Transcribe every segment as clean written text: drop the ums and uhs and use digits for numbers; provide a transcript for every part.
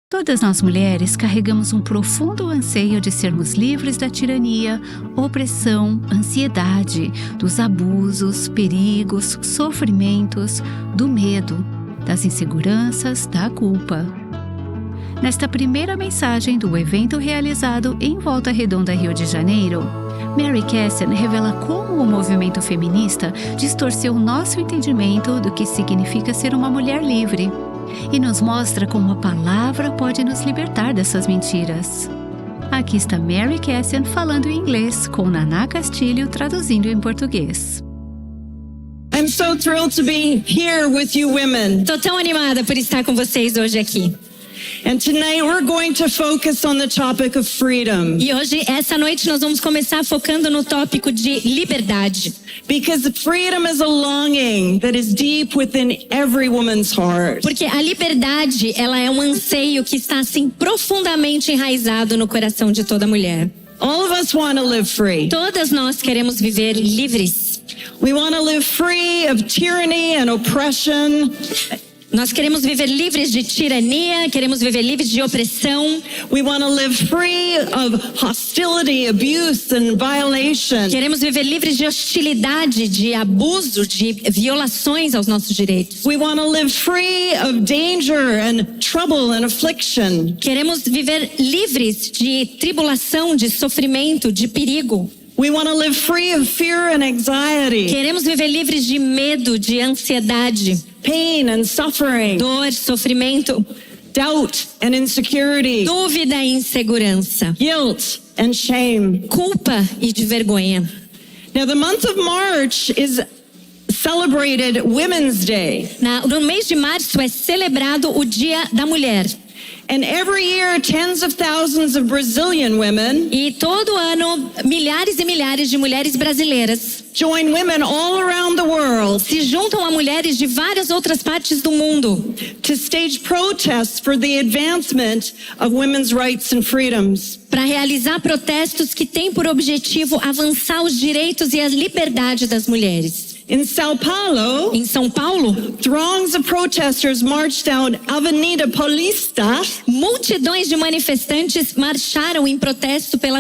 Todas nós mulheres carregamos um profundo anseio de sermos livres da tirania, opressão, ansiedade, dos abusos, perigos, sofrimentos, do medo, das inseguranças, da culpa. Nesta primeira mensagem do evento realizado em Volta Redonda, Rio de Janeiro, Mary Casson revela como o movimento feminista distorceu nosso entendimento do que significa ser uma mulher livre e nos mostra como a palavra pode nos libertar dessas mentiras. Aqui está Mary Casson falando em inglês, com Naná Castilho traduzindo em português. I'm so thrilled to be here with you women. Tô tão animada por estar com vocês hoje aqui. And tonight we're going to focus on the topic of freedom. E hoje, essa noite, nós vamos começar focando no tópico de liberdade. Because freedom is a longing that is deep within every woman's heart. Porque a liberdade, ela é um anseio que está assim profundamente enraizado no coração de toda mulher. All of us want to live free. Todas nós queremos viver livres. We want to live free of tyranny and oppression. Nós queremos viver livres de tirania, queremos viver livres de opressão. We want to live free of hostility, abuse and violation. Queremos viver livres de hostilidade, de abuso, de violações aos nossos direitos. We want to live free of danger and trouble and affliction. Queremos viver livres de tribulação, de sofrimento, de perigo. We want to live free of fear and anxiety. Queremos viver livres de medo, de ansiedade, Pain and suffering, dor, sofrimento, doubt and insecurity, dúvida e insegurança, guilt and shame. culpa e de vergonha. Now the month of March is celebrated Women's Day. No mês de março é celebrado o Dia da Mulher. And every year tens of thousands of Brazilian women E todo ano, milhares e milhares de mulheres brasileiras join women all around the world se juntam a mulheres de várias outras partes do mundo to stage protests for the advancement of women's rights and freedoms. para realizar protestos que têm por objetivo avançar os direitos e a liberdade das mulheres. In Sao Paulo, Em São Paulo, throngs of protesters marched down Avenida Paulista multidões de manifestantes marcharam em protesto pela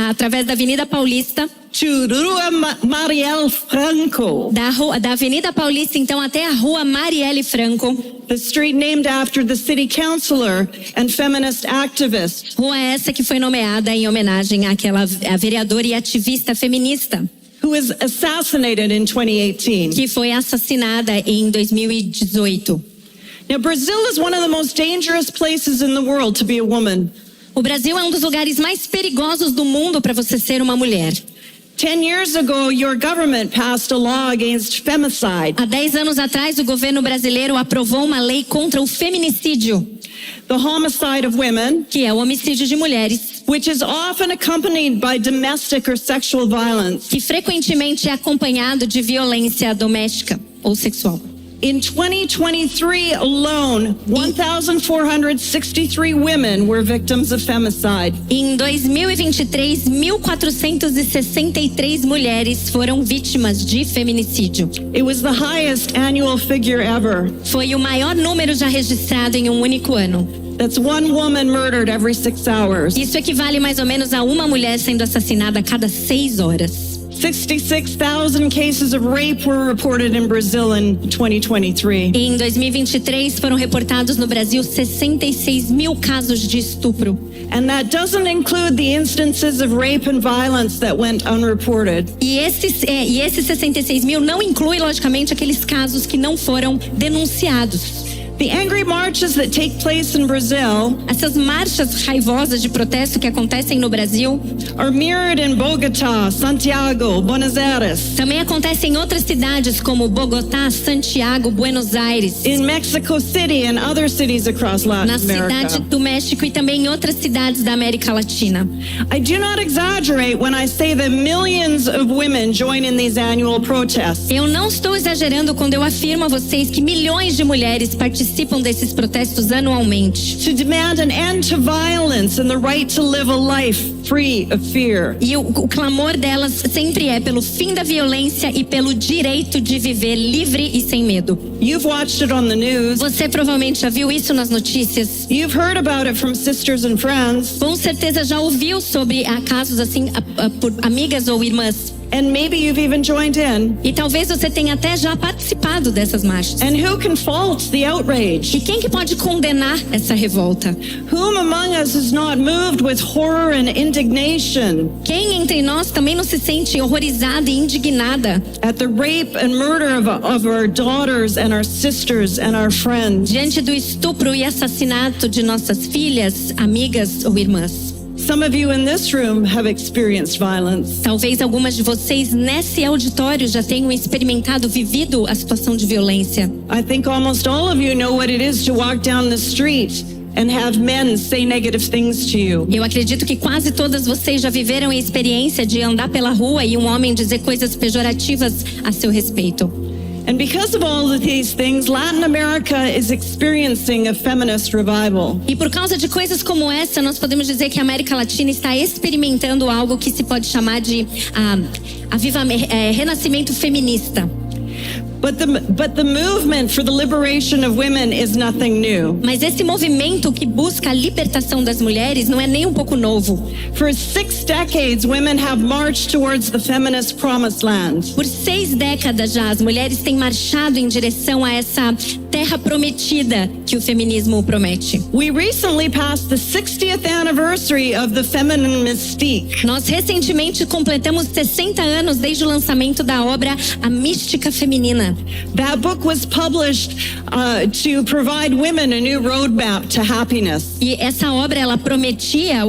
através da Avenida Paulista, to Rua Marielle Franco, da Avenida Paulista então até a Rua Marielle Franco, the street named after the city councilor and feminist activist. rua essa que foi nomeada em homenagem àquela vereadora e ativista feminista Who was assassinated in 2018. que foi assassinada em 2018. Now, Brazil is one of the most dangerous places in the world to be a woman. O Brasil é um dos lugares mais perigosos do mundo para você ser uma mulher. 10 years ago, your government passed a law against femicide. Há 10 anos atrás, o governo brasileiro aprovou uma lei contra o feminicídio, The homicide of women, que é o homicídio de mulheres, which is often accompanied by domestic or sexual violence. que frequentemente é acompanhado de violência doméstica ou sexual. In 2023 alone, 1,463 women were victims of femicide. Em 2023, 1.463 mulheres foram vítimas de feminicídio. It was the highest annual figure ever. Foi o maior número já registrado em um único ano. That's one woman murdered every 6 hours. Isso equivale mais ou menos a uma mulher sendo assassinada a cada 6 horas. 66,000 cases of rape were reported in Brazil in 2023. Em 2023, foram reportados no Brasil 66 mil casos de estupro. And that doesn't include the instances of rape and violence that went unreported. E esses 66 mil não inclui, logicamente, aqueles casos que não foram denunciados. The angry marches that take place in Brazil Essas marchas raivosas de protesto que acontecem no Brasil are mirrored in Bogotá, Santiago, Buenos Aires, também acontecem em outras cidades como Bogotá, Santiago, Buenos Aires, in Mexico City and other cities across Latin na cidade America. do México e também em outras cidades da América Latina. I do not exaggerate when I say that millions of women join in these annual protests. Eu não estou exagerando quando eu afirmo a vocês que milhões de mulheres participam participam desses protestos anualmente. to demand an end to violence and the right to live a life free of fear. E o clamor delas sempre é pelo fim da violência e pelo direito de viver livre e sem medo. You've watched it on the news. Você provavelmente já viu isso nas notícias. You've heard about it from sisters and friends. Com certeza já ouviu sobre casos assim por amigas ou irmãs. And maybe you've even joined in. E talvez você tenha até já participado dessas marchas. And who can fault the outrage? E quem que pode condenar essa revolta? Whom among us is not moved with horror and indignation Quem entre nós também não se sente horrorizada e indignada at the rape and murder of our daughters and our sisters and our friends? diante do estupro e assassinato de nossas filhas, amigas ou irmãs? Some of you in this room have experienced violence. Talvez algumas de vocês nesse auditório já tenham experimentado, vivido a situação de violência. I think almost all of you know what it is to walk down the street and have men say negative things to you. Eu acredito que quase todas vocês já viveram a experiência de andar pela rua e um homem dizer coisas pejorativas a seu respeito. And because of all of these things, Latin America is experiencing a feminist revival. E por causa de coisas como essa, nós podemos dizer que a América Latina está experimentando algo que se pode chamar de renascimento feminista. But the movement for the liberation of women is nothing new. Mas esse movimento que busca a libertação das mulheres não é nem um pouco novo. For 6 decades, women have marched towards the feminist promised land. Por 6 décadas já, as mulheres têm marchado em direção a essa terra prometida que o feminismo promete. We recently passed the 60th anniversary of the feminine mystique. Nós recentemente completamos 60 anos desde o lançamento da obra A Mística Feminina. That book was published to provide women a new roadmap to happiness. E essa obra, ela prometia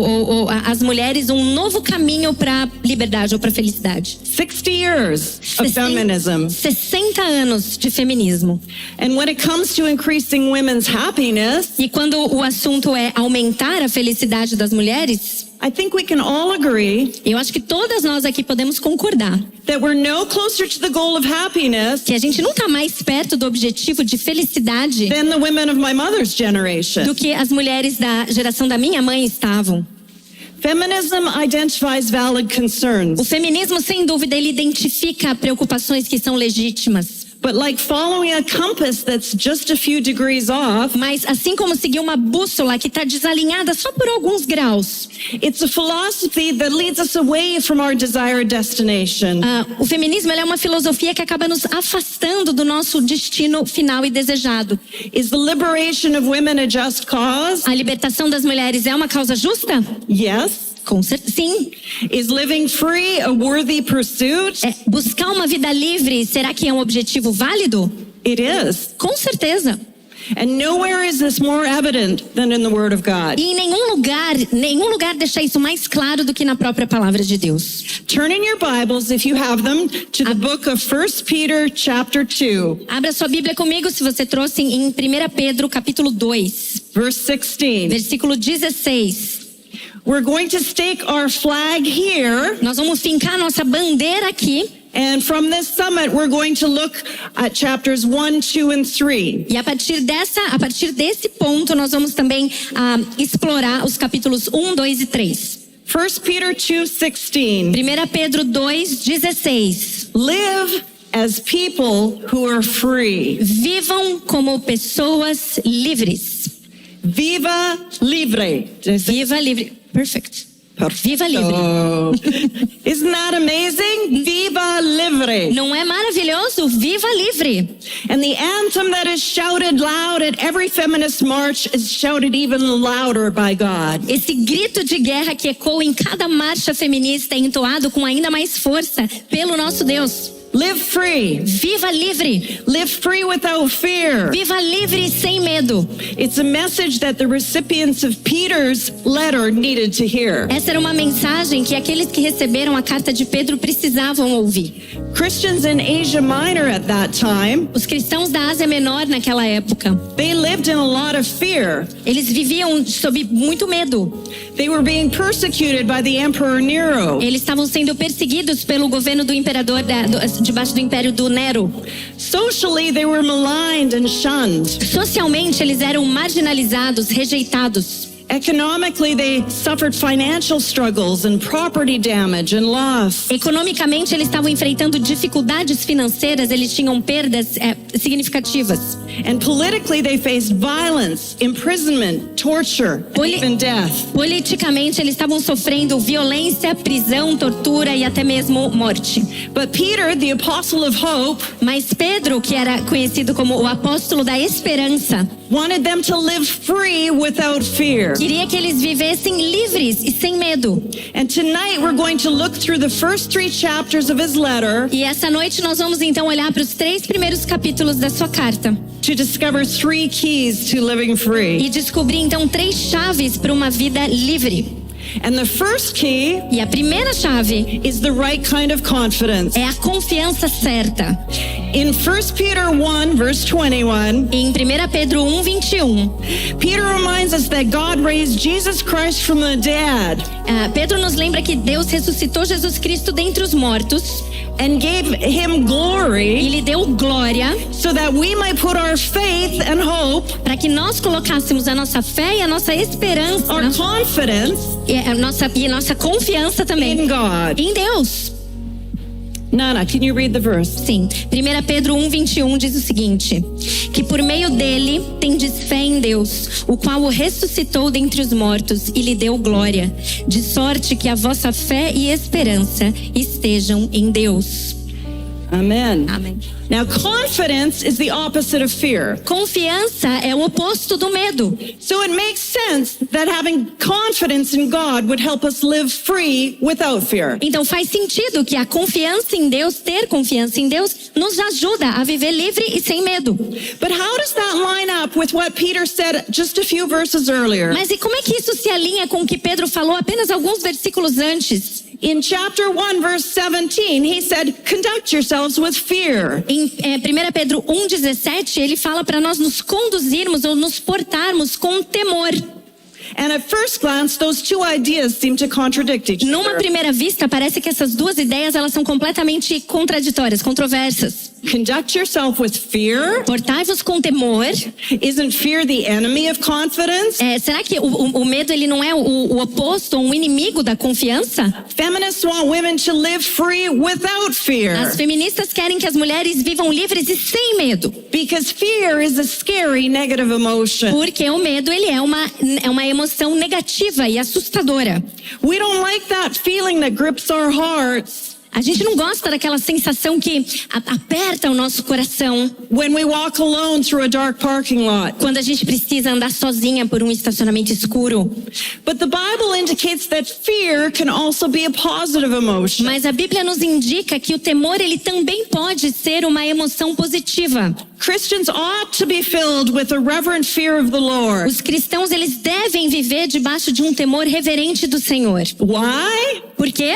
às mulheres um novo caminho para liberdade ou para felicidade. 60 years of feminism. 60 anos de feminismo. And when it comes to increasing women's happiness, E quando o assunto é aumentar a felicidade das mulheres, I think we can all agree eu acho que todas nós aqui podemos concordar that we're no closer to the goal of happiness que a gente não está mais perto do objetivo de felicidade than the women of my mother's generation. do que as mulheres da geração da minha mãe estavam. Feminism identifies valid concerns, O feminismo, sem dúvida, ele identifica preocupações que são legítimas. but like following a compass that's just a few degrees off, Mas assim como seguir uma bússola que está desalinhada só por alguns graus, it's a philosophy that leads us away from our desired destination. o feminismo ele é uma filosofia que acaba nos afastando do nosso destino final e desejado. Is the liberation of women a just cause? A libertação das mulheres é uma causa justa? Yes. Sim. Is living free a worthy pursuit? Buscar uma vida livre, será que é um objetivo válido? It is. Com certeza. And nowhere is this more evident than in the Word of God. E em nenhum lugar deixa isso mais claro do que na própria palavra de Deus. Turn in your Bibles, if you have them, to the book of 1 Peter chapter 2, Abra sua Bíblia comigo se você trouxe em 1 Pedro capítulo 2, verse 16. versículo 16. We're going to stake our flag here, Nós vamos fincar nossa bandeira aqui. and from this summit, we're going to look at chapters 1, 2, and 3. E a partir desse ponto, nós vamos também explorar os capítulos 1, 2 e 3. 1 Peter 2:16. 1 Pedro 2:16. Live as people who are free. Vivam como pessoas livres. Viva livre. Viva livre. Perfect. Viva livre. Oh. Isn't that amazing? Viva livre. Não é maravilhoso? Viva livre. And the anthem that is shouted loud at every feminist march is shouted even louder by God. Esse grito de guerra que ecoa em cada marcha feminista é entoado com ainda mais força pelo nosso Deus. Live free. Viva livre. Live free without fear. Viva livre sem medo. It's a message that the recipients of Peter's letter needed to hear. Essa era uma mensagem que aqueles que receberam a carta de Pedro precisavam ouvir. Christians in Asia Minor at that time, Os cristãos da Ásia Menor naquela época, they lived in a lot of fear. eles viviam sob muito medo. They were being persecuted by the Emperor Nero. Eles estavam sendo perseguidos pelo governo do imperador debaixo do império do Nero. Socially, they were maligned and shunned. Socialmente, eles eram marginalizados, rejeitados. Economically, they suffered financial struggles and property damage and loss. Economicamente, eles estavam enfrentando dificuldades financeiras, eles tinham perdas significativas. And politically, they faced violence, imprisonment, torture, and even death. Politicamente, eles estavam sofrendo violência, prisão, tortura e até mesmo morte. But Peter, the apostle of hope, Mas Pedro, que era conhecido como o apóstolo da esperança, wanted them to live free without fear. queria que eles vivessem livres e sem medo. And tonight we're going to look through the first 3 chapters of his letter E essa noite nós vamos então olhar para os 3 primeiros capítulos da sua carta to discover 3 keys to living free. e descobrir então 3 chaves para uma vida livre. And the first key E a primeira chave is the right kind of confidence. é a confiança certa. In 1 Peter 1 verse 21, Em 1 Pedro 1:21, Peter reminds us that God raised Jesus Christ from the dead Pedro nos lembra que Deus ressuscitou Jesus Cristo dentre os mortos and gave him e glory lhe deu glória so that we might put our faith and hope, para que nós colocássemos a nossa fé e a nossa esperança our confidence e a nossa confiança também in God. em Deus. Nana, can you read the verse? Sim, 1 Pedro 1:21 diz o seguinte: que por meio dele tendes fé em Deus, o qual o ressuscitou dentre os mortos e lhe deu glória, de sorte que a vossa fé e esperança estejam em Deus. Amen. Amém. Now, confidence is the opposite of fear. Confiança é o oposto do medo. So it makes sense that having confidence in God would help us live free without fear. Então faz sentido que a confiança em Deus, ter confiança em Deus, nos ajuda a viver livre e sem medo. But how does that line up with what Peter said just a few verses earlier? Mas e como é que isso se alinha com o que Pedro falou apenas alguns versículos antes? In chapter 1, verse 17, he said, conduct yourselves with fear. Em 1 Pedro 1,17, ele fala para nós nos conduzirmos ou nos portarmos com temor. And at first glance, those two ideas seem to contradict each Numa other. primeira vista, parece que essas duas ideias elas são completamente contraditórias, controversas. Conduct yourself with fear. Portai-vos com temor. Isn't fear the enemy of confidence? Será que o medo ele não é o oposto, um inimigo da confiança? Feminists want women to live free without fear. As feministas querem que as mulheres vivam livres e sem medo. Because fear is a scary negative emotion. Porque o medo ele é uma emoção negativa e assustadora. We don't like that feeling that grips our hearts A gente não gosta daquela sensação que aperta o nosso coração when we walk alone through a dark parking lot. quando a gente precisa andar sozinha por um estacionamento escuro. But the Bible indicates that fear can also be a positive emotion. Mas a Bíblia nos indica que o temor ele também pode ser uma emoção positiva. Christians ought to be filled with a reverent fear of the Lord. Os cristãos eles devem viver debaixo de um temor reverente do Senhor. Why? Por quê?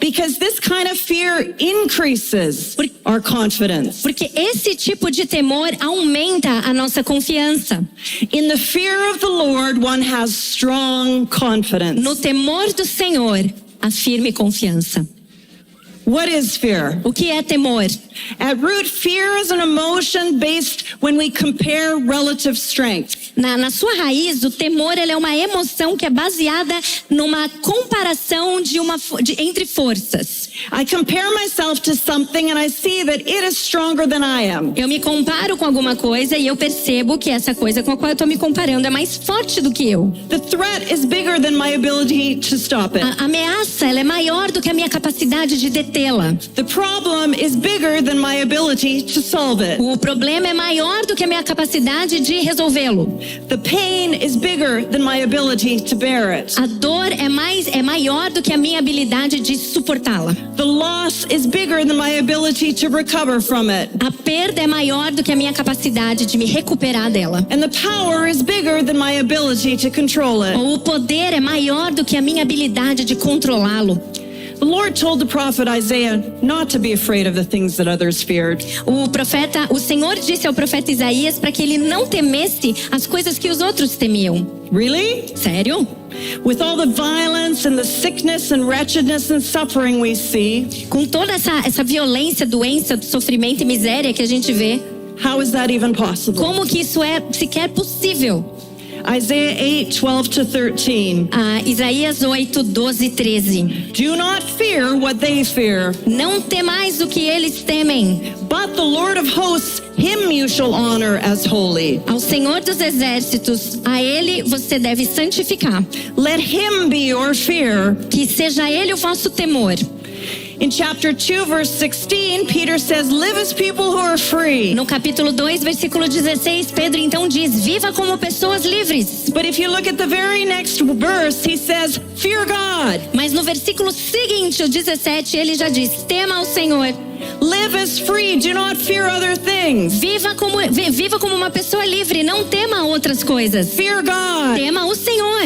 Because this kind of fear increases our confidence. Porque esse tipo de temor aumenta a nossa confiança. In the fear of the Lord, one has strong confidence. No temor do Senhor, a firme confiança. What is fear? O que é temor? At root, fear is an emotion based when we compare relative strength. Na sua raiz, o temor ele é uma emoção que é baseada numa comparação entre forças. I compare myself to something and I see that it is stronger than I am. Eu me comparo com alguma coisa e eu percebo que essa coisa com a qual eu estou me comparando é mais forte do que eu. The threat is bigger than my ability to stop it. A ameaça ela é maior do que a minha capacidade de detê-la. The problem is bigger than my ability to solve it. O problema é maior do que a minha capacidade de resolvê-lo. The pain is bigger than my ability to bear it. A dor é maior do que a minha habilidade de suportá-la. The loss is bigger than my ability to recover from it. A perda é maior do que a minha capacidade de me recuperar dela. And the power is bigger than my ability to control it. Ou o poder é maior do que a minha habilidade de controlá-lo. The Lord told the prophet Isaiah not to be afraid of the things that others feared. O Senhor disse ao profeta Isaías para que ele não temesse as coisas que os outros temiam. Really? Sério? With all the violence and the sickness and wretchedness and suffering we see, Com toda essa violência, doença, sofrimento e miséria que a gente vê, how is that even possible? como que isso é sequer possível? Isaiah 8:12-13. Isaías 8, 12 e 13. Do not fear what they fear, Não temais o que eles temem. but the Lord of hosts, him you shall honor as holy. Ao Senhor dos exércitos, a Ele você deve santificar. Let him be your fear. Que seja Ele o vosso temor. In chapter 2, verse 16, Peter says, live as people who are free. No capítulo 2, versículo 16, Pedro então diz: viva como pessoas livres. But if you look at the very next verse, he says, fear God. Mas no versículo seguinte, o 17, ele já diz: tema ao Senhor. Live as free, do not fear other things. Viva como uma pessoa livre, não tema outras coisas. Fear God. Tema o Senhor.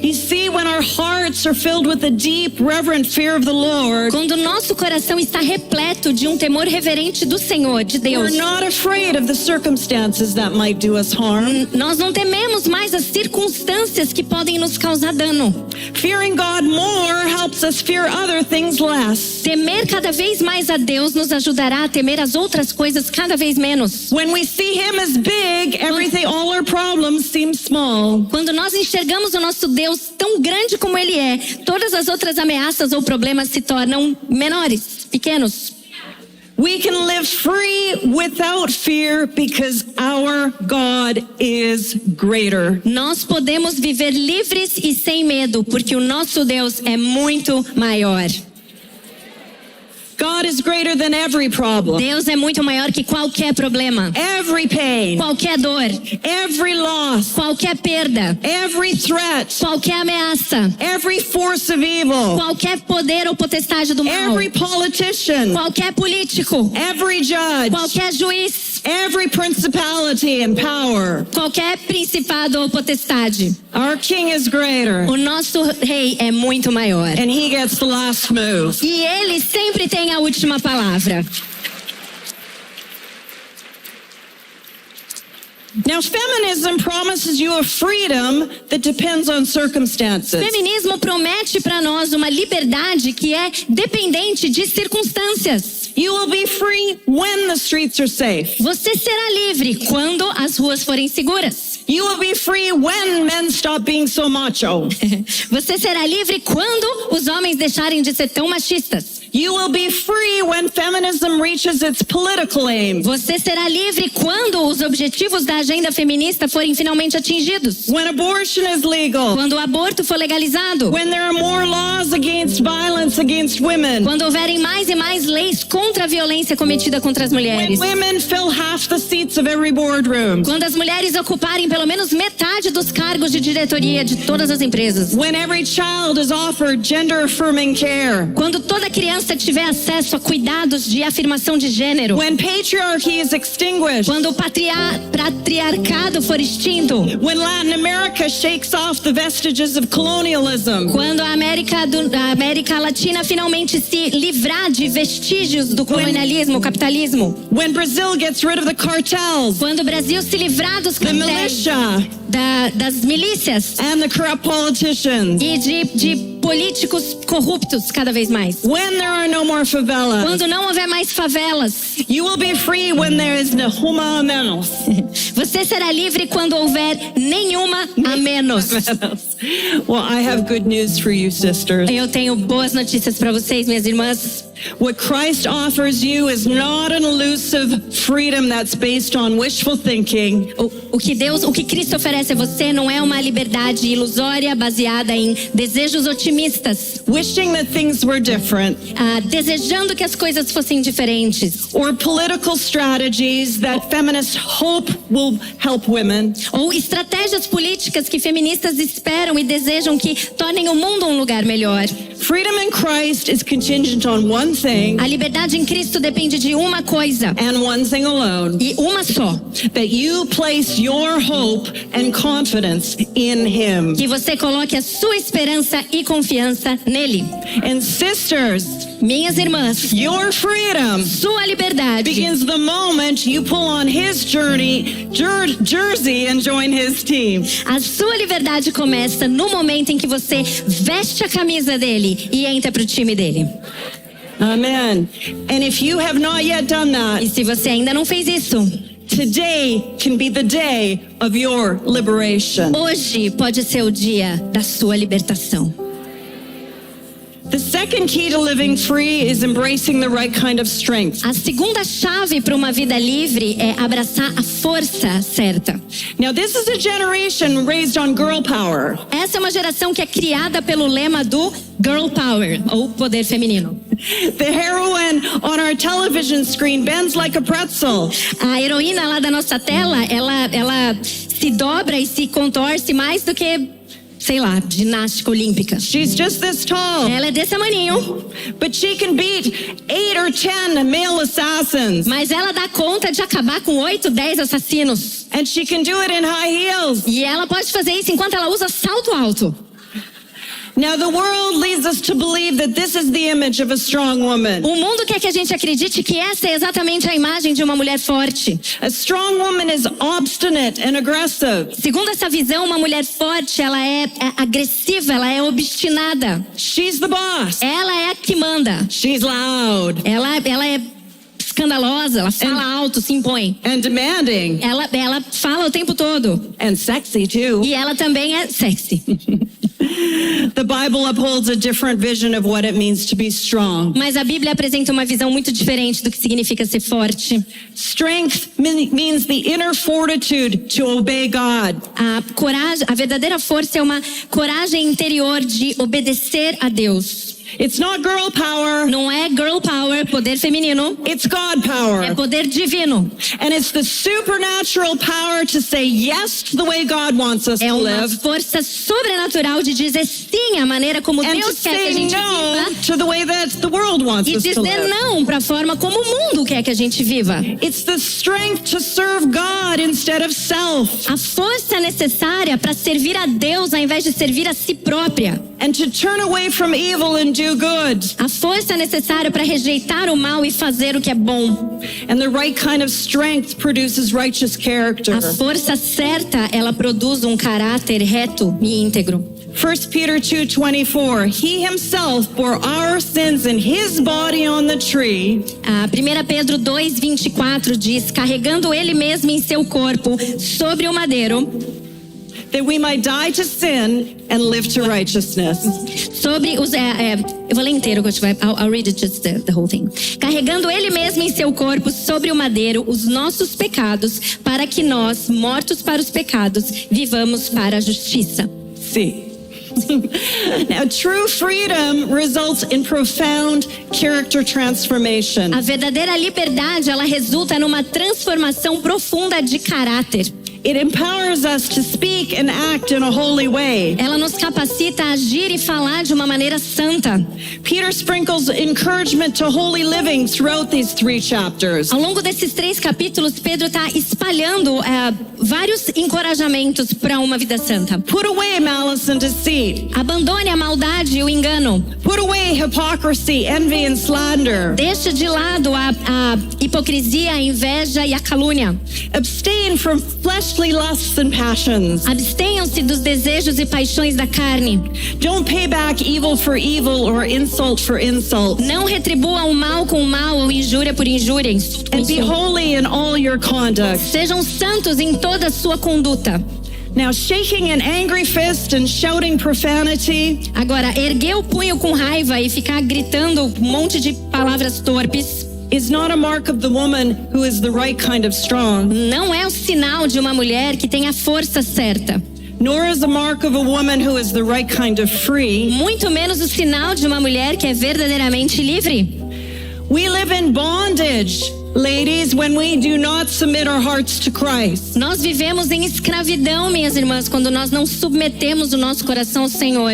You see, when our hearts are filled with a deep, reverent fear of the Lord, Quando nosso coração está repleto de um temor reverente do Senhor, de Deus, we're not afraid of the circumstances that might do us harm. nós não tememos mais as circunstâncias que podem nos causar dano. Fearing God more helps us fear other things less. Temer cada vez mais a Deus nos ajudará a temer as outras coisas cada vez menos. When we see Him as big, all our problems seem small. Quando nós enxergamos o nosso Deus tão grande como Ele é, todas as outras ameaças ou problemas se tornam menores, pequenos. We can live free without fear because our God is greater. Nós podemos viver livres e sem medo, porque o nosso Deus é muito maior. God is greater than every problem, Deus é muito maior que qualquer problema, every pain, qualquer dor, every loss, qualquer perda, every threat, qualquer ameaça, every force of evil, qualquer poder ou potestade do mal, every politician, qualquer político, every judge, qualquer juiz, every principality and power. qualquer principado ou potestade. Our King is greater, O nosso rei é muito maior. and He gets the last move. E ele sempre tem a última palavra. Now, feminism promises you a freedom that depends on circumstances. Feminismo promete para nós uma liberdade que é dependente de circunstâncias. You will be free when the streets are safe. Você será livre quando as ruas forem seguras. You will be free when men stop being so macho. Você será livre quando os homens deixarem de ser tão machistas. You will be free when feminism reaches its political aim. Você será livre quando os objetivos da agenda feminista forem finalmente atingidos. When abortion is legal. Quando o aborto for legalizado. When there are more laws against violence against women. Quando houverem mais e mais leis contra a violência cometida contra as When mulheres. women fill half the seats of every boardroom. Quando as mulheres ocuparem pelo menos metade dos cargos de diretoria de todas as empresas. When every child is offered gender-affirming care. Quando toda criança tiver acesso a cuidados de afirmação de gênero. When patriarchy is extinguished. Quando o patriarcado for extinto. When Latin America shakes off the vestiges of colonialism. Quando a América Latina finalmente se livrar de vestígios do colonialismo, capitalismo. When Brazil gets rid of the cartels. Quando o Brasil se livrar dos The cartéis, militia. das milícias And the corrupt politicians. e de políticos corruptos cada vez mais. When there are no more favelas. Quando não houver mais favelas. You will be free when there is no huma menos. Você será livre quando houver nenhuma a menos. Well, I have good news for you, sisters. Eu tenho boas notícias para vocês, minhas irmãs. What Christ offers you is not an elusive freedom that's based on wishful thinking. O que Cristo oferece a você não é uma liberdade ilusória baseada em desejos otimistas, Wishing that things were different. Desejando que as coisas fossem diferentes, Or political strategies that feminists hope will help women. ou estratégias políticas que feministas esperam e desejam que tornem o mundo um lugar melhor. Freedom in Christ is contingent on one thing A liberdade em Cristo depende de uma coisa and one thing alone. e uma só: That you place your hope and confidence in Him. que você coloque a sua esperança e confiança nele. And sisters, Minhas irmãs, your freedom sua liberdade begins the moment you pull on His jersey and join His team. A sua liberdade começa no momento em que você veste a camisa dele e entra pro time dele. Amen. And if you have not yet done that, E se você ainda não fez isso, today can be the day of your liberation. hoje pode ser o dia da sua libertação. The second key to living free is embracing the right kind of strength. A segunda chave para uma vida livre é abraçar a força certa. Now, this is a generation raised on girl power. Essa é uma geração que é criada pelo lema do Girl Power, ou poder feminino. The heroine on our television screen bends like a pretzel. A heroína lá da nossa tela, ela se dobra e se contorce mais do que, sei lá, ginástica olímpica. She's just this tall, Ela é desse tamanho, but she can beat 8 or 10 male assassins. mas ela dá conta de acabar com 8, 10 assassinos. And she can do it in high heels. E ela pode fazer isso enquanto ela usa salto alto. Now, the world leads us to believe that this is the image of a strong woman. O mundo quer que a gente acredite que essa é exatamente a imagem de uma mulher forte. A strong woman is obstinate and aggressive. Segundo essa visão, uma mulher forte, ela é agressiva, ela é obstinada. She's the boss. Ela é a que manda. She's loud Ela é escandalosa, ela fala alto, se impõe. and demanding Ela fala o tempo todo. and sexy too. E ela também é sexy. The Bible upholds a different vision of what it means to be strong. Mas a Bíblia apresenta uma visão muito diferente do que significa ser forte. Strength means the inner fortitude to obey God. A verdadeira força é uma coragem interior de obedecer a Deus. It's not girl power, Não é girl power, poder feminino, it's God é power. poder divino. And it's the supernatural power to say yes to the way God wants us É to uma live força sobrenatural de dizer sim à maneira como and to Deus quer que a say gente no viva to the way that the world wants e us to dizer live. não para a forma como o mundo quer que a gente viva. It's the strength to serve God instead of self A força necessária para servir a Deus ao invés de servir a si própria. and to turn away from evil and do good. A força necessária para rejeitar o mal e fazer o que é bom. And the right kind of strength produces righteous character. A força certa, ela produz um caráter reto e íntegro. 1 Peter 2:24, He himself bore our sins in His body on the tree, A 1 Pedro 2:24 diz: carregando ele mesmo em seu corpo sobre o madeiro, that we might die to sin and live to righteousness. sobre os eu vou ler inteiro, I'll read it just the whole thing. Carregando ele mesmo em seu corpo sobre o madeiro os nossos pecados, para que nós, mortos para os pecados, vivamos para a justiça. See. Now, true freedom results in profound character transformation. A verdadeira liberdade, ela resulta numa transformação profunda de caráter. It empowers us to speak and act in a holy way. Ela nos capacita a agir e falar de uma maneira santa. Peter sprinkles encouragement to holy living throughout these 3 chapters. Ao longo desses 3 capítulos, Pedro está espalhando vários encorajamentos para uma vida santa. Put away malice and deceit. Abandone a maldade e o engano. Put away hypocrisy, envy and slander. Deixe de lado a hipocrisia, a inveja e a calúnia. Abstain from fleshly lusts and passions. Abstenham-se dos desejos e paixões da carne. Don't pay back evil for evil or insult for insult. Não retribua o mal com o mal ou injúria por injúria. And be holy in all your conduct. Sejam santos em toda a sua conduta. Now, shaking an angry fist and shouting profanity Agora, erguer o punho com raiva e ficar gritando um monte de palavras torpes is not a mark of the woman who is the right kind of strong, não é o sinal de uma mulher que tem a força certa. nor is a mark of a woman who is the right kind of free. Muito menos o sinal de uma mulher que é verdadeiramente livre. We live in bondage, ladies, when we do not submit our hearts to Christ. Nós vivemos em escravidão, minhas irmãs, quando nós não submetemos o nosso coração ao Senhor.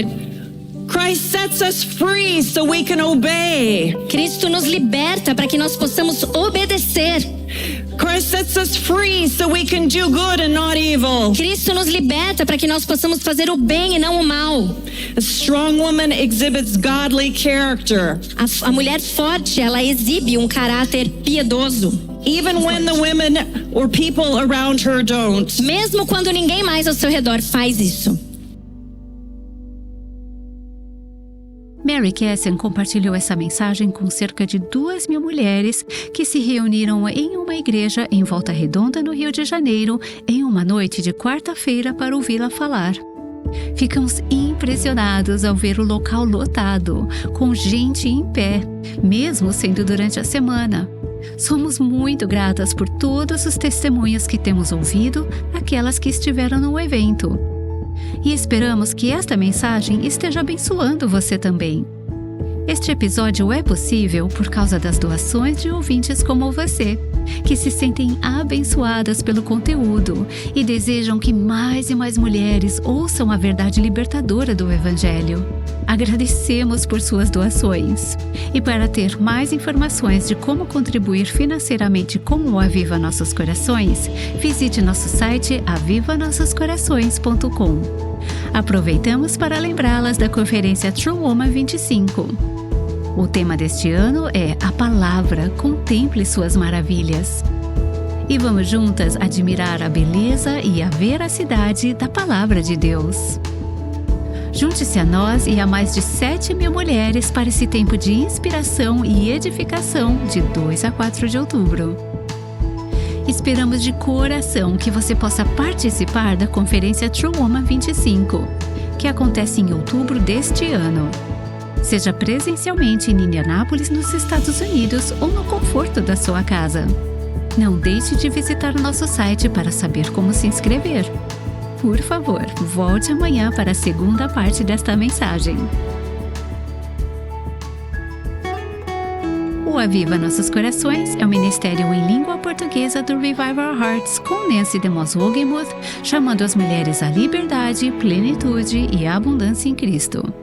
Christ sets us free so we can obey. Cristo nos liberta para que nós possamos obedecer. Christ sets us free so we can do good and not evil. Cristo nos liberta para que nós possamos fazer o bem e não o mal. A strong woman exhibits godly character. A mulher forte, ela exibe um caráter piedoso. Even when the women or people around her don't. Mesmo quando ninguém mais ao seu redor faz isso. Mary Casson compartilhou essa mensagem com cerca de 2.000 mulheres que se reuniram em uma igreja em Volta Redonda, no Rio de Janeiro, em uma noite de quarta-feira para ouvi-la falar. Ficamos impressionados ao ver o local lotado, com gente em pé, mesmo sendo durante a semana. Somos muito gratas por todos os testemunhos que temos ouvido, aquelas que estiveram no evento. E esperamos que esta mensagem esteja abençoando você também. Este episódio é possível por causa das doações de ouvintes como você, que se sentem abençoadas pelo conteúdo e desejam que mais e mais mulheres ouçam a verdade libertadora do Evangelho. Agradecemos por suas doações. E para ter mais informações de como contribuir financeiramente com o Aviva Nossos Corações, visite nosso site avivanossoscorações.com. Aproveitamos para lembrá-las da Conferência True Woman 25. O tema deste ano é A Palavra, Contemple Suas Maravilhas. E vamos juntas admirar a beleza e a veracidade da Palavra de Deus. Junte-se a nós e a mais de 7.000 mulheres para esse tempo de inspiração e edificação de 2 a 4 de outubro. Esperamos de coração que você possa participar da Conferência True Woman 25, que acontece em outubro deste ano. Seja presencialmente em Indianápolis, nos Estados Unidos, ou no conforto da sua casa. Não deixe de visitar o nosso site para saber como se inscrever. Por favor, volte amanhã para a segunda parte desta mensagem. O Aviva Nossos Corações é um ministério em língua portuguesa do Revive Our Hearts com Nancy DeMoss Wogemuth, chamando as mulheres à liberdade, plenitude e abundância em Cristo.